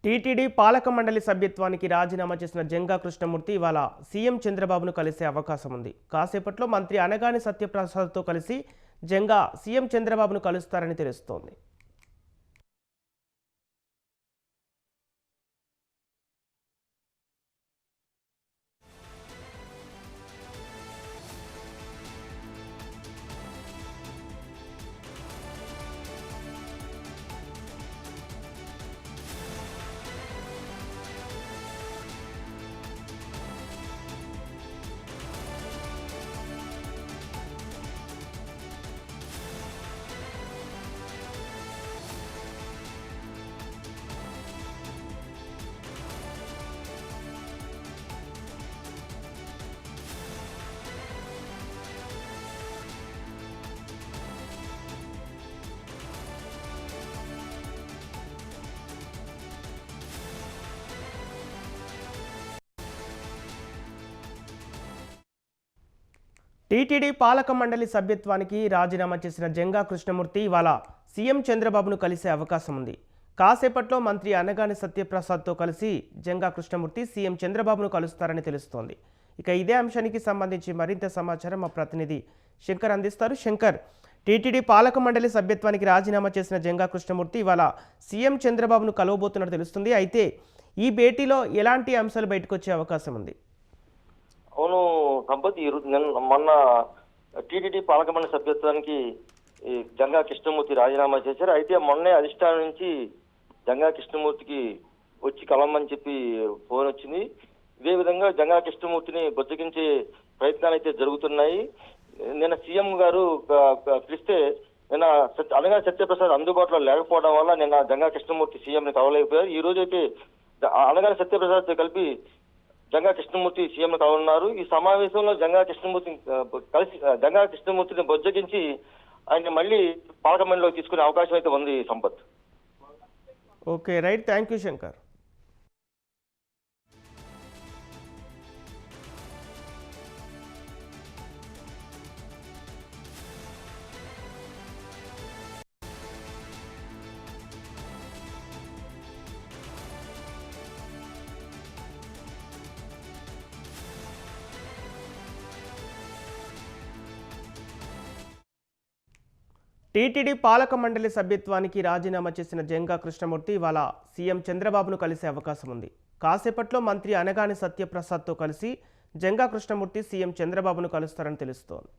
TTD పాలక మండలి సభ్యత్వానికి రాజీనామా చేసిన జంగా కృష్ణమూర్తి ఇవాళ సీఎం చంద్రబాబును కలిసే అవకాశం ఉంది. కాసేపట్లో మంత్రి అనగాని సత్యప్రసాద్తో కలిసి జంగా సీఎం చంద్రబాబును కలుస్తారని తెలుస్తోంది. టీటీడీ పాలక మండలి సభ్యత్వానికి రాజీనామా చేసిన జంగా కృష్ణమూర్తి ఇవాళ సీఎం చంద్రబాబును కలిసే అవకాశం ఉంది. కాసేపట్లో మంత్రి అనగాని సత్యప్రసాద్తో కలిసి జంగా కృష్ణమూర్తి సీఎం చంద్రబాబును కలుస్తారని తెలుస్తోంది. ఇక ఇదే అంశానికి సంబంధించి మరింత సమాచారం మా ప్రతినిధి శంకర్ అందిస్తారు. శంకర్, టీటీడీ పాలక మండలి సభ్యత్వానికి రాజీనామా చేసిన జంగా కృష్ణమూర్తి ఇవాళ సీఎం చంద్రబాబును కలవబోతున్నట్టు తెలుస్తుంది. అయితే ఈ భేటీలో ఎలాంటి అంశాలు బయటకు వచ్చే అవకాశం ఉంది? అవును సంపత్, మొన్న టీటీడీ పాలక మండలి సభ్యత్వానికి జంగా కృష్ణమూర్తి రాజీనామా చేశారు. అయితే మొన్నే అధిష్టానం నుంచి జంగా కృష్ణమూర్తికి వచ్చి కలవమని చెప్పి ఫోన్ వచ్చింది. ఇదే విధంగా జంగా కృష్ణమూర్తిని బుజ్జగించే ప్రయత్నాలు అయితే జరుగుతున్నాయి. నిన్న సీఎం గారు పిలిస్తే నిన్న అనగాని సత్యప్రసాద్ అందుబాటులో లేకపోవడం వల్ల నిన్న జంగా కృష్ణమూర్తి సీఎంని కలవలేకపోయారు. ఈ రోజు అయితే అనగాని సత్యప్రసాద్తో కలిపి జంగా కృష్ణమూర్తి సీఎం కానున్నారు. ఈ సమావేశంలో జంగా కృష్ణమూర్తిని బొజ్జగించి ఆయన మళ్ళీ పాలక మండలిలోకి తీసుకునే అవకాశం అయితే ఉంది Sampath. Okay, right, thank you Shankar. TTD పాలక మండలి సభ్యత్వానికి రాజీనామా చేసిన జంగా కృష్ణమూర్తి ఇవాళ సీఎం చంద్రబాబును కలిసే అవకాశం ఉంది. కాసేపట్లో మంత్రి అనగాని సత్యప్రసాద్తో కలిసి జంగా కృష్ణమూర్తి సీఎం చంద్రబాబును కలుస్తారని తెలుస్తోంది.